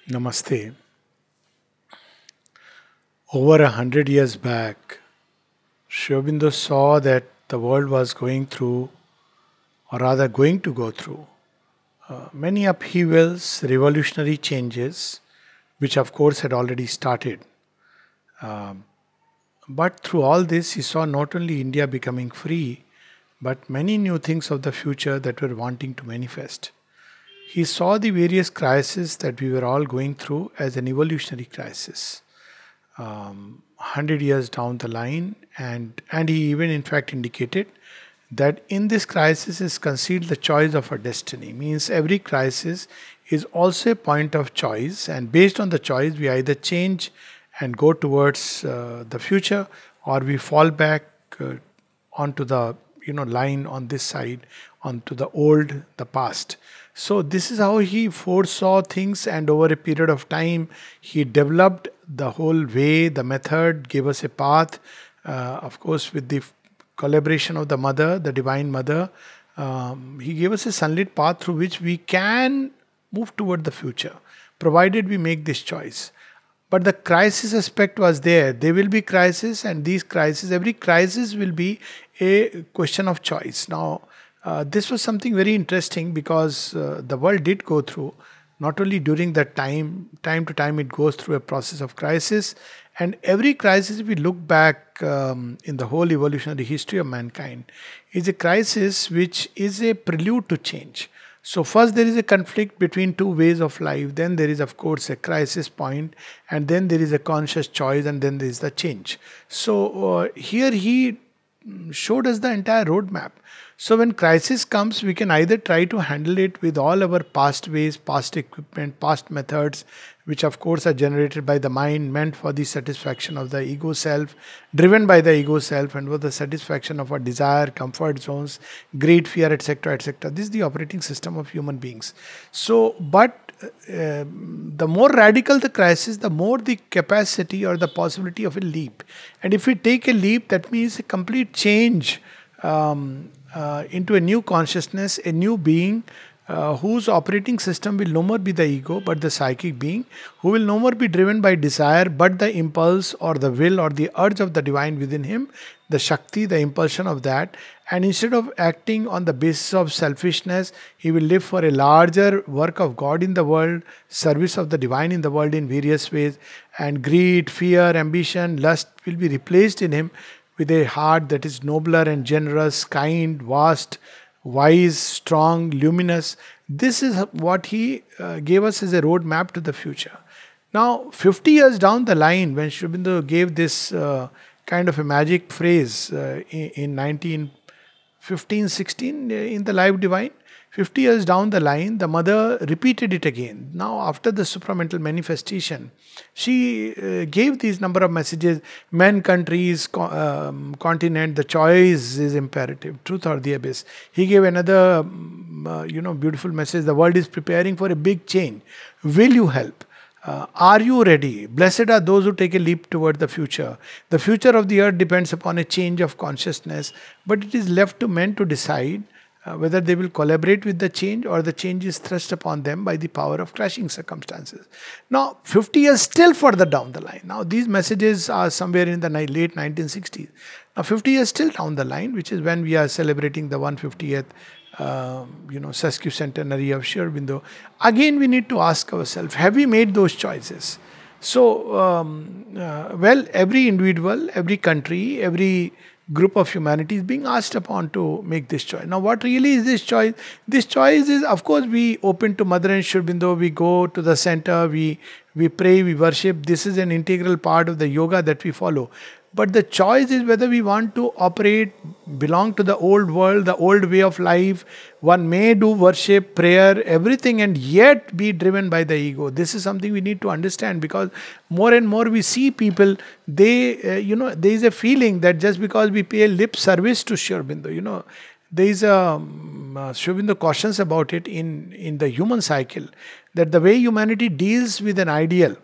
Namaste. Over 100 years back, Sri Aurobindo saw that the world was going through, or rather going to go through, many upheavals, revolutionary changes, which of course had already started. Um, but through all this, he saw not only India becoming free, but many new things of the future that were wanting to manifest. He saw the various crises that we were all going through as an evolutionary crisis. 100 years down the line, and he even in fact indicated that in this crisis is concealed the choice of our destiny. Means every crisis is also a point of choice, and based on the choice we either change and go towards the future, or we fall back onto the line on this side, onto the old, the past. So this is how he foresaw things, and over a period of time he developed the whole way, the method, gave us a path, of course with the collaboration of the mother, the divine mother. He gave us a sunlit path through which we can move toward the future, provided we make this choice. But the crisis aspect was there. There will be crisis, and these crises, every crisis will be a question of choice. Now, this was something very interesting because the world did go through, not only during that time to time, it goes through a process of crisis. And every crisis, if we look back in the whole evolutionary history of mankind, is a crisis which is a prelude to change. So first there is a conflict between two ways of life, then there is of course a crisis point, and then there is a conscious choice, and then there is the change. So here he showed us the entire roadmap. So when crisis comes, we can either try to handle it with all our past ways, past equipment, past methods, which of course are generated by the mind, meant for the satisfaction of the ego self, driven by the ego self, and for the satisfaction of our desire, comfort zones, greed, fear, etc., etc. This is the operating system of human beings. So, but the more radical the crisis, the more the capacity or the possibility of a leap. And if we take a leap, that means a complete change into a new consciousness, a new being, whose operating system will no more be the ego but the psychic being, who will no more be driven by desire but the impulse or the will or the urge of the divine within him, the Shakti, the impulsion of that. And instead of acting on the basis of selfishness, he will live for a larger work of God in the world, service of the divine in the world in various ways. And greed, fear, ambition, lust will be replaced in him with a heart that is nobler and generous, kind, vast, wise, strong, luminous. This is what he gave us as a roadmap to the future. Now, 50 years down the line, when Sri Aurobindo gave this kind of a magic phrase in 1915-16 in the Life Divine, 50 years down the line, the mother repeated it again. Now, after the supramental manifestation, she gave these number of messages: men, countries, continent, the choice is imperative, truth or the abyss. He gave another, beautiful message: the world is preparing for a big change. Will you help? Are you ready? Blessed are those who take a leap toward the future. The future of the earth depends upon a change of consciousness, but it is left to men to decide whether they will collaborate with the change, or the change is thrust upon them by the power of crashing circumstances. Now, 50 years still further down the line. Now, these messages are somewhere in the late 1960s. Now, 50 years still down the line, which is when we are celebrating the 150th sesquicentenary of Sri Aurobindo. Again, we need to ask ourselves, have we made those choices? So, every individual, every country, every group of humanity is being asked upon to make this choice. Now, what really is this choice? This choice is, of course, we open to Mother and Sri Aurobindo, we go to the center, we pray, we worship. This is an integral part of the yoga that we follow. But the choice is whether we want to operate, belong to the old world, the old way of life. One may do worship, prayer, everything, and yet be driven by the ego. This is something we need to understand, because more and more we see people, they, there is a feeling that just because we pay a lip service to Sri Aurobindo, there is a, Sri Aurobindo cautions about it in the human cycle, that the way humanity deals with an ideal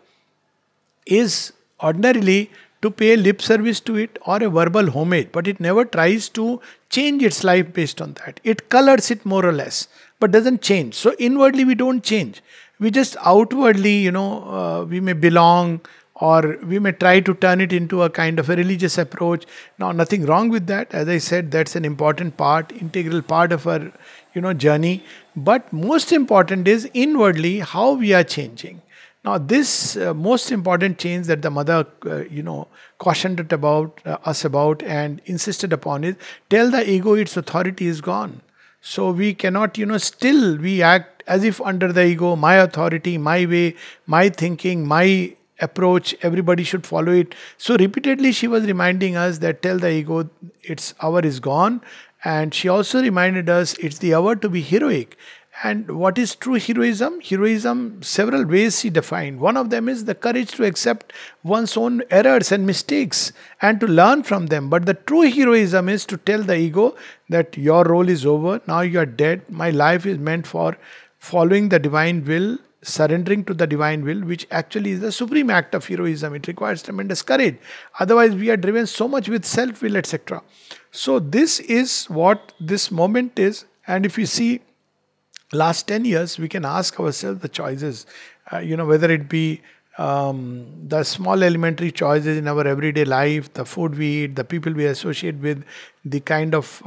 is ordinarily to pay lip service to it or a verbal homage, but it never tries to change its life based on that. It colors it more or less, but doesn't change. So inwardly we don't change. We just outwardly, we may belong, or we may try to turn it into a kind of a religious approach. Now, nothing wrong with that. As I said, that's an important part, integral part of our, journey. But most important is inwardly how we are changing. Now, this most important change that the mother, cautioned us about and insisted upon is, tell the ego its authority is gone. So we cannot, still we act as if under the ego, my authority, my way, my thinking, my approach, everybody should follow it. So repeatedly she was reminding us that tell the ego its hour is gone. And she also reminded us it's the hour to be heroic. And what is true heroism? Heroism, several ways she defined. One of them is the courage to accept one's own errors and mistakes and to learn from them. But the true heroism is to tell the ego that your role is over, now you are dead, my life is meant for following the divine will, surrendering to the divine will, which actually is the supreme act of heroism. It requires tremendous courage. Otherwise, we are driven so much with self-will, etc. So this is what this moment is. And if you see last 10 years, we can ask ourselves the choices, whether it be the small elementary choices in our everyday life, the food we eat, the people we associate with, the kind of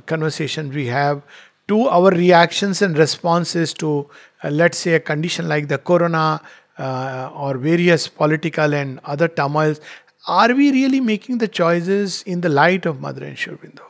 conversation we have, to our reactions and responses to, let's say, a condition like the corona or various political and other turmoils. Are we really making the choices in the light of Mother and Sri Aurobindo?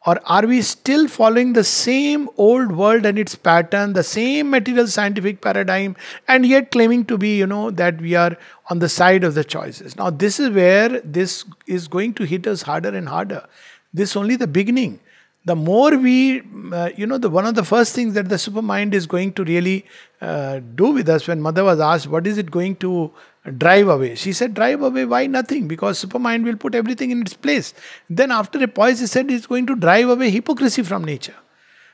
Or are we still following the same old world and its pattern, the same material scientific paradigm, and yet claiming to be, that we are on the side of the choices? Now, this is where this is going to hit us harder and harder. This is only the beginning. The more we, one of the first things that the supermind is going to really do with us, when Mother was asked, what is it going to drive away? She said, drive away, why nothing? Because supermind will put everything in its place. Then after a pause, she said, it's going to drive away hypocrisy from nature.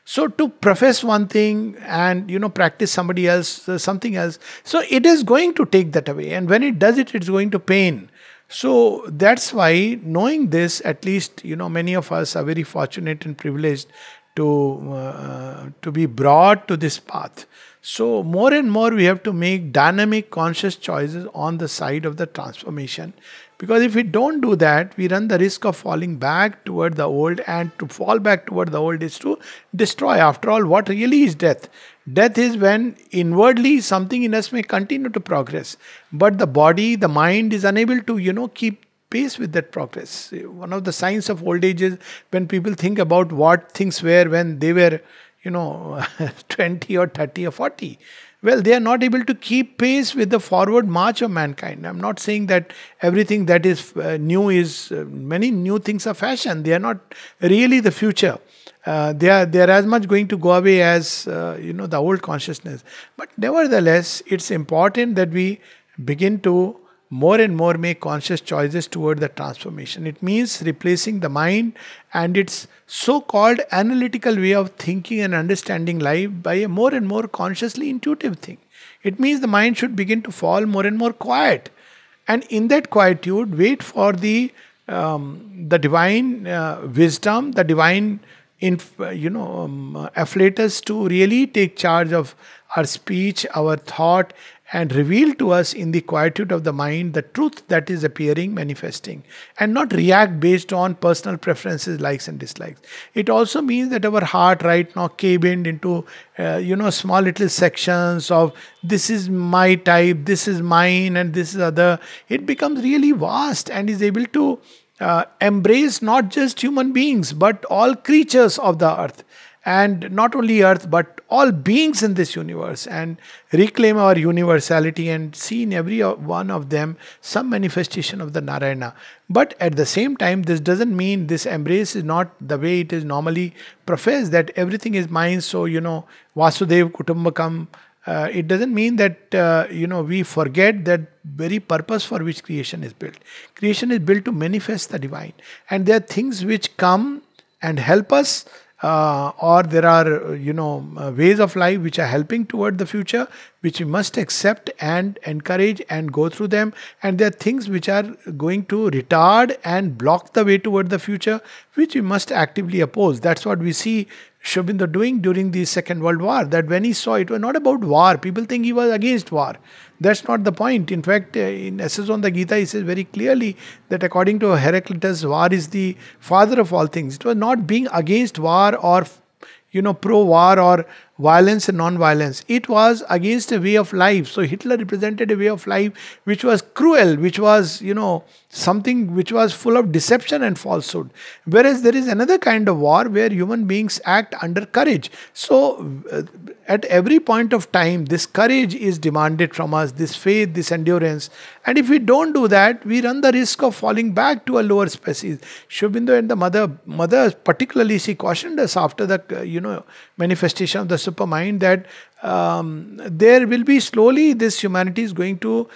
So to profess one thing and, practice somebody else, something else. So it is going to take that away. And when it does it, it's going to pain. So that's why, knowing this, at least, many of us are very fortunate and privileged to be brought to this path. So more and more we have to make dynamic, conscious choices on the side of the transformation. Because if we don't do that, we run the risk of falling back toward the old, and to fall back toward the old is to destroy. After all, what really is death? Death is when inwardly something in us may continue to progress, but the body, the mind is unable to, keep pace with that progress. One of the signs of old age is when people think about what things were when they were, 20 or 30 or 40. Well, they are not able to keep pace with the forward march of mankind. I'm not saying that everything that is new is, many new things are fashion. They are not really the future. They are as much going to go away as, the old consciousness. But nevertheless, it's important that we begin to more and more make conscious choices toward the transformation. It means replacing the mind and its so-called analytical way of thinking and understanding life by a more and more consciously intuitive thing. It means the mind should begin to fall more and more quiet. And in that quietude, wait for the divine wisdom, the divine afflatus to really take charge of our speech, our thought, and reveal to us in the quietude of the mind the truth that is appearing, manifesting, and not react based on personal preferences, likes and dislikes. It also means that our heart right now cabined into, small little sections of this is my type, this is mine, and this is other. It becomes really vast and is able to embrace not just human beings, but all creatures of the earth. And not only earth, but all beings in this universe, and reclaim our universality and see in every one of them some manifestation of the Narayana. But at the same time, this doesn't mean this embrace is not the way it is normally professed, that everything is mine, so, Vasudev Kutumbakam. It doesn't mean that, we forget that very purpose for which creation is built. Creation is built to manifest the divine. And there are things which come and help us, or there are, ways of life which are helping toward the future, which we must accept and encourage and go through them. And there are things which are going to retard and block the way toward the future, which we must actively oppose. That's what we see Sri Aurobindo doing during the Second World War. That when he saw it was not about war, people think he was against war. That's not the point. In fact, in Essays on the Gita, he says very clearly that according to Heraclitus, war is the father of all things. It was not being against war or pro-war or violence and non-violence. It was against a way of life. So Hitler represented a way of life which was cruel, which was, something which was full of deception and falsehood. Whereas there is another kind of war where human beings act under courage. So at every point of time, this courage is demanded from us, this faith, this endurance. And if we don't do that, we run the risk of falling back to a lower species. Sri Aurobindo and the mother particularly, she cautioned us after the, manifestation of the supermind that there will be slowly this humanity is going to,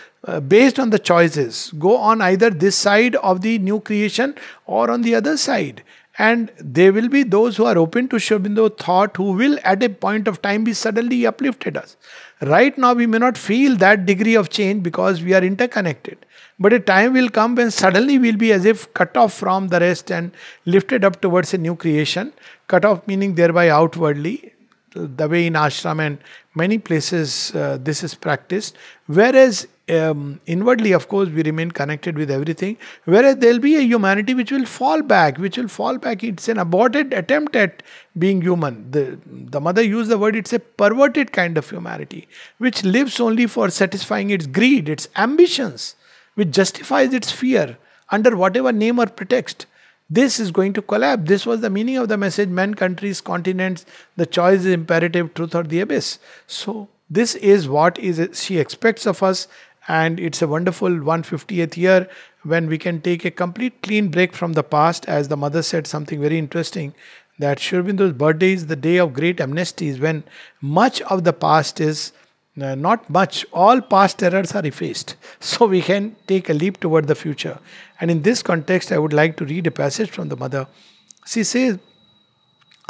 based on the choices, go on either this side of the new creation or on the other side. And there will be those who are open to Sri Aurobindo thought who will at a point of time be suddenly uplifted us. Right now we may not feel that degree of change because we are interconnected. But a time will come when suddenly we'll be as if cut off from the rest and lifted up towards a new creation. Cut off meaning thereby outwardly, the way in ashram and many places this is practiced. Whereas inwardly, of course, we remain connected with everything. Whereas there will be a humanity which will fall back, It's an aborted attempt at being human. The mother used the word, it's a perverted kind of humanity, which lives only for satisfying its greed, its ambitions, which justifies its fear under whatever name or pretext. This is going to collapse. This was the meaning of the message, men, countries, continents, the choice is imperative, truth or the abyss. So this is what she expects of us, and it's a wonderful 150th year when we can take a complete clean break from the past. As the mother said something very interesting, that Sri Aurobindo's birthday is the day of great amnesties, when much of the past is not much, all past errors are effaced. So we can take a leap toward the future. And in this context, I would like to read a passage from the mother. She says,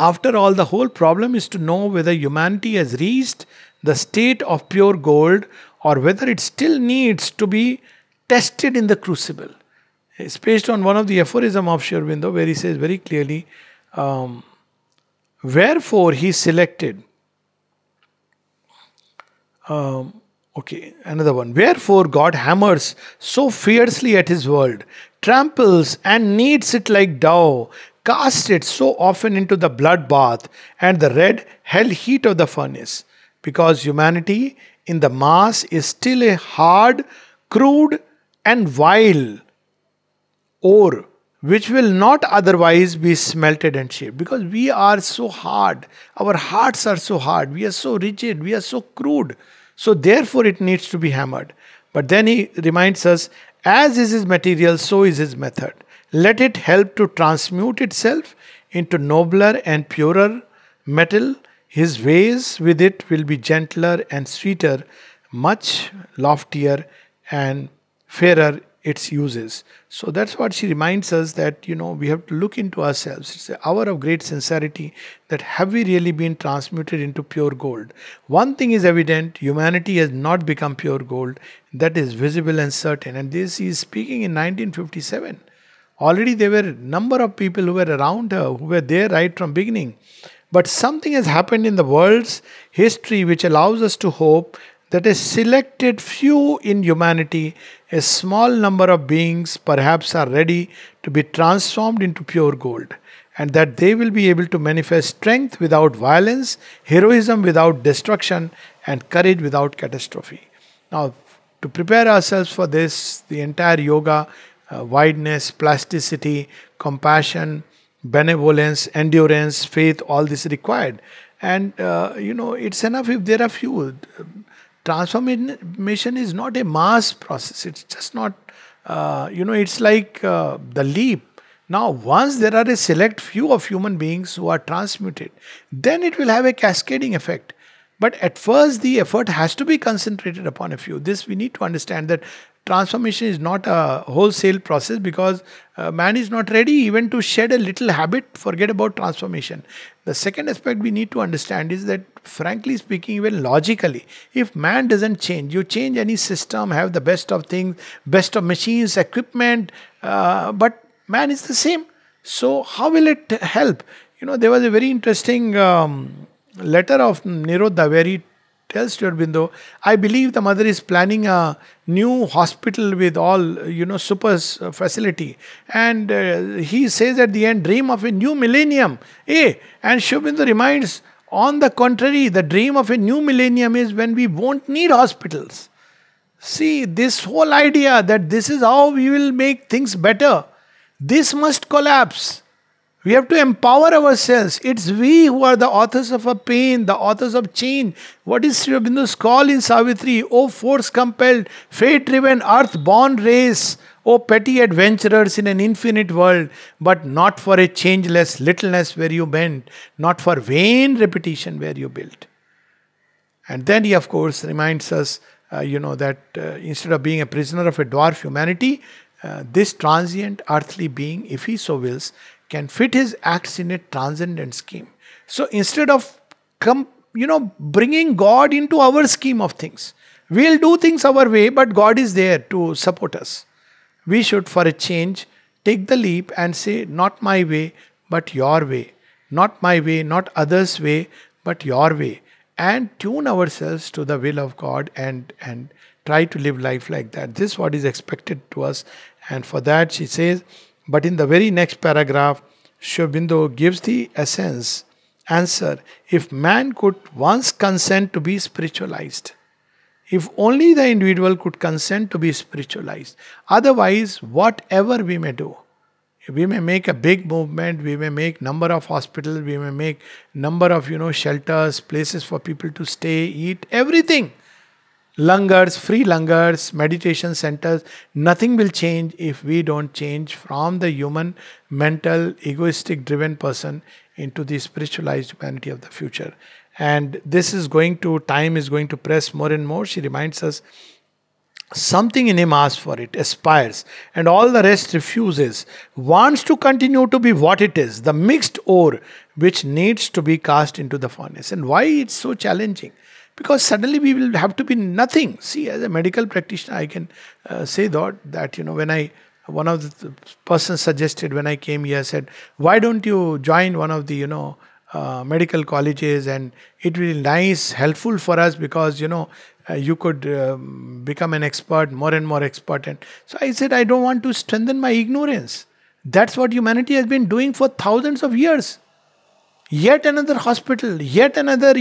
after all, the whole problem is to know whether humanity has reached the state of pure gold or whether it still needs to be tested in the crucible. It's based on one of the aphorisms of Sri Aurobindo, where he says very clearly, wherefore he selected another one. Wherefore God hammers so fiercely at his world, tramples and kneads it like dough, casts it so often into the bloodbath and the red hell heat of the furnace, because humanity in the mass is still a hard, crude and vile ore, which will not otherwise be smelted and shaped. Because we are so hard, our hearts are so hard, we are so rigid, we are so crude. So therefore it needs to be hammered. But then he reminds us, as is his material, so is his method. Let it help to transmute itself into nobler and purer metal. His ways with it will be gentler and sweeter, much loftier and fairer its uses. So that's what she reminds us, that we have to look into ourselves. It's an hour of great sincerity, that have we really been transmuted into pure gold? One thing is evident, humanity has not become pure gold. That is visible and certain. And this he is speaking in 1957. Already there were a number of people who were around her, who were there right from beginning. But something has happened in the world's history which allows us to hope that a selected few in humanity, a small number of beings perhaps, are ready to be transformed into pure gold, and that they will be able to manifest strength without violence, heroism without destruction, and courage without catastrophe. Now, to prepare ourselves for this, the entire yoga, wideness, plasticity, compassion, benevolence, endurance, faith, all this is required. And, it's enough if there are few. Transformation is not a mass process. It's just not, it's like the leap. Now, once there are a select few of human beings who are transmuted, then it will have a cascading effect. But at first, the effort has to be concentrated upon a few. This we need to understand, that transformation is not a wholesale process, because man is not ready even to shed a little habit. Forget about transformation. The second aspect we need to understand is that, frankly speaking, even logically, if man doesn't change, you change any system, have the best of things, best of machines, equipment, but man is the same. So how will it help? There was a very interesting letter of Nirodha where he tells to Aurobindo, I believe the mother is planning a new hospital with all, super facility. And he says at the end, dream of a new millennium. And Sri Aurobindo reminds, on the contrary, the dream of a new millennium is when we won't need hospitals. See, this whole idea that this is how we will make things better, this must collapse. We have to empower ourselves. It's we who are the authors of our pain, the authors of change. What is Sri Aurobindo's call in Savitri? O force-compelled, fate-driven, earth-born race, O petty adventurers in an infinite world, but not for a changeless littleness where you bend, not for vain repetition where you build. And then he, of course, reminds us, that instead of being a prisoner of a dwarf humanity, this transient earthly being, if he so wills, can fit his acts in a transcendent scheme. So instead of bringing God into our scheme of things, we'll do things our way, but God is there to support us. We should, for a change, take the leap and say, not my way, but your way. Not my way, not others' way, but your way. And tune ourselves to the will of God and try to live life like that. This is what is expected to us. And for that, she says, but in the very next paragraph, Sri Aurobindo gives the answer. If man could once consent to be spiritualized, if only the individual could consent to be spiritualized, otherwise, whatever we may do, we may make a big movement, we may make number of hospitals, we may make number of shelters, places for people to stay, eat, everything. Langars, free langars, meditation centers, nothing will change if we don't change from the human, mental, egoistic driven person into the spiritualized humanity of the future. And time is going to press more and more. She reminds us, something in him asks for it, aspires, and all the rest refuses, wants to continue to be what it is, the mixed ore which needs to be cast into the furnace. And why it's so challenging? Because suddenly we will have to be nothing. See, as a medical practitioner, I can say that when one of the persons suggested when I came here, said, why don't you join one of the, medical colleges, and it will be nice, helpful for us, because, you could become an expert, more and more expert. And so I said, I don't want to strengthen my ignorance. That's what humanity has been doing for thousands of years. Yet another hospital, yet another,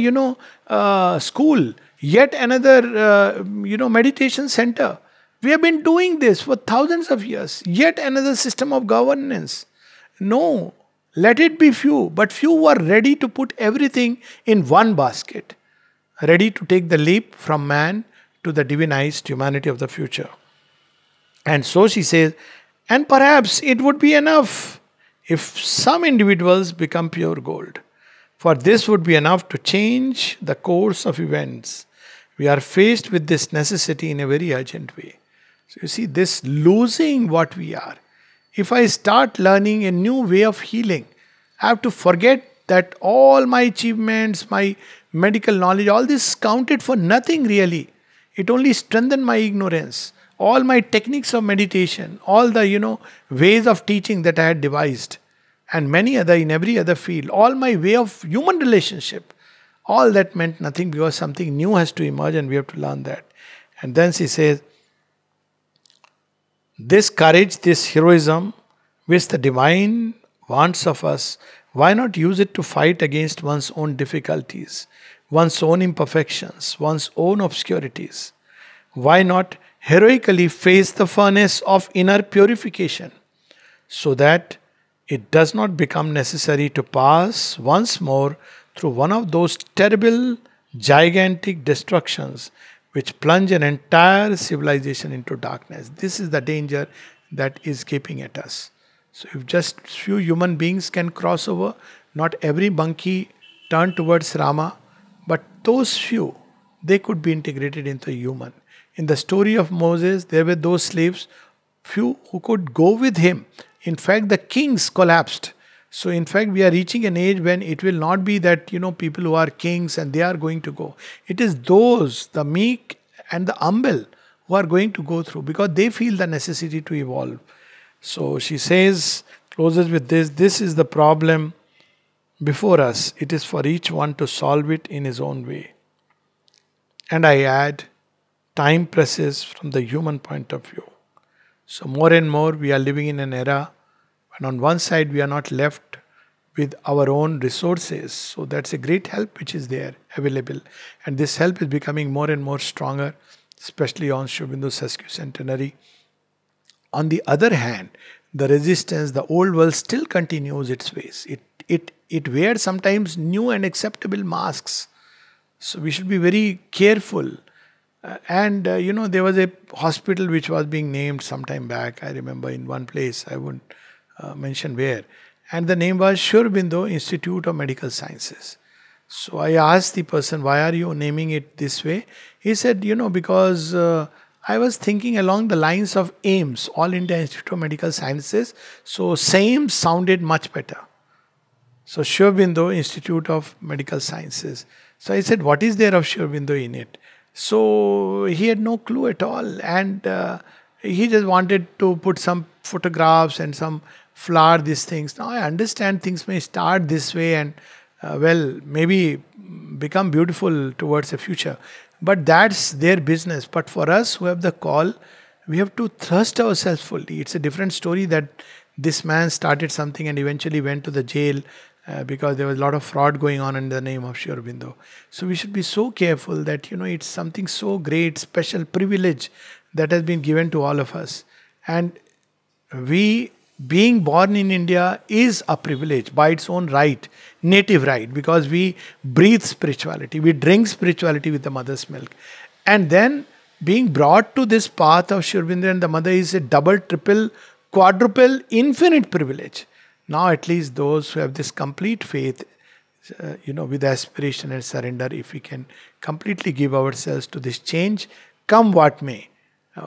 school, yet another, meditation center. We have been doing this for thousands of years. Yet another system of governance. No, let it be few, but few who are ready to put everything in one basket. Ready to take the leap from man to the divinized humanity of the future. And so she says, and perhaps it would be enough if some individuals become pure gold. For this would be enough to change the course of events. We are faced with this necessity in a very urgent way. So you see, this losing what we are. If I start learning a new way of healing, I have to forget that all my achievements, my medical knowledge, all this counted for nothing really. It only strengthened my ignorance. All my techniques of meditation, all the, ways of teaching that I had devised, and many other in every other field, all my way of human relationship, all that meant nothing, because something new has to emerge and we have to learn that. And then she says, this courage, this heroism, which the divine wants of us, why not use it to fight against one's own difficulties, one's own imperfections, one's own obscurities? Why not heroically face the furnace of inner purification, so that it does not become necessary to pass once more through one of those terrible, gigantic destructions which plunge an entire civilization into darkness. This is the danger that is keeping at us. So if just few human beings can cross over, not every monkey turn towards Rama, but those few, they could be integrated into a human. In the story of Moses, there were those slaves, few who could go with him. In fact, the kings collapsed. So, in fact, we are reaching an age when it will not be that, people who are kings and they are going to go. It is those, the meek and the humble, who are going to go through because they feel the necessity to evolve. So, she says, closes with this is the problem before us. It is for each one to solve it in his own way. And I add, time presses from the human point of view. So, more and more, we are living in an era when on one side we are not left with our own resources. So, that's a great help which is there available. And this help is becoming more and more stronger, especially on Sri Aurobindo's sesquicentenary. On the other hand, the resistance, the old world still continues its ways. It wears sometimes new and acceptable masks. So, we should be very careful. There was a hospital which was being named some time back. I remember in one place, I won't mention where. And the name was Sri Aurobindo Institute of Medical Sciences. So I asked the person, why are you naming it this way? He said, because I was thinking along the lines of AIIMS, All India Institute of Medical Sciences. So SAIMS sounded much better. So Sri Aurobindo Institute of Medical Sciences. So I said, what is there of Sri Aurobindo in it? So he had no clue at all, and he just wanted to put some photographs and some flower, these things. Now I understand things may start this way and maybe become beautiful towards the future. But that's their business. But for us who have the call, we have to thrust ourselves fully. It's a different story that this man started something and eventually went to the jail because there was a lot of fraud going on in the name of Sri Aurobindo. So we should be so careful that, it's something so great, special privilege that has been given to all of us. And we, being born in India, is a privilege by its own right, native right, because we breathe spirituality, we drink spirituality with the mother's milk. And then being brought to this path of Sri Aurobindo and the mother is a double, triple, quadruple, infinite privilege. Now at least those who have this complete faith, with aspiration and surrender, if we can completely give ourselves to this change, come what may,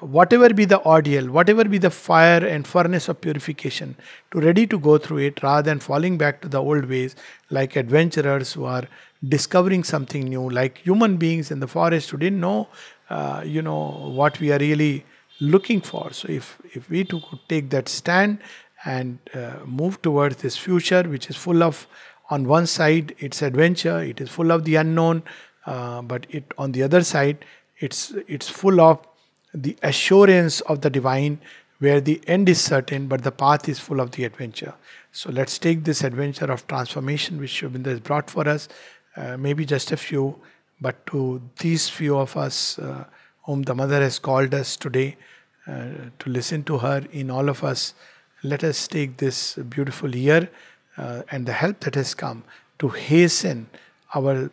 whatever be the ordeal, whatever be the fire and furnace of purification, to ready to go through it rather than falling back to the old ways like adventurers who are discovering something new, like human beings in the forest who didn't know, what we are really looking for. So if we too could take that stand and move towards this future which is full of, on one side it's adventure, it is full of the unknown, but on the other side it's full of the assurance of the divine, where the end is certain but the path is full of the adventure. So let's take this adventure of transformation which Sri Aurobindo has brought for us, maybe just a few, but to these few of us whom the mother has called us today to listen to her, in all of us, let us take this beautiful year and the help that has come to hasten our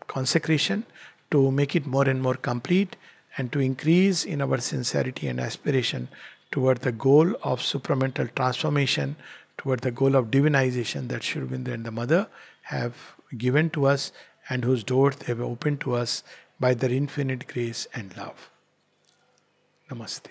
consecration, to make it more and more complete, and to increase in our sincerity and aspiration toward the goal of supramental transformation, toward the goal of divinization that Sri Aurobindo and the mother have given to us and whose doors they have opened to us by their infinite grace and love. Namaste.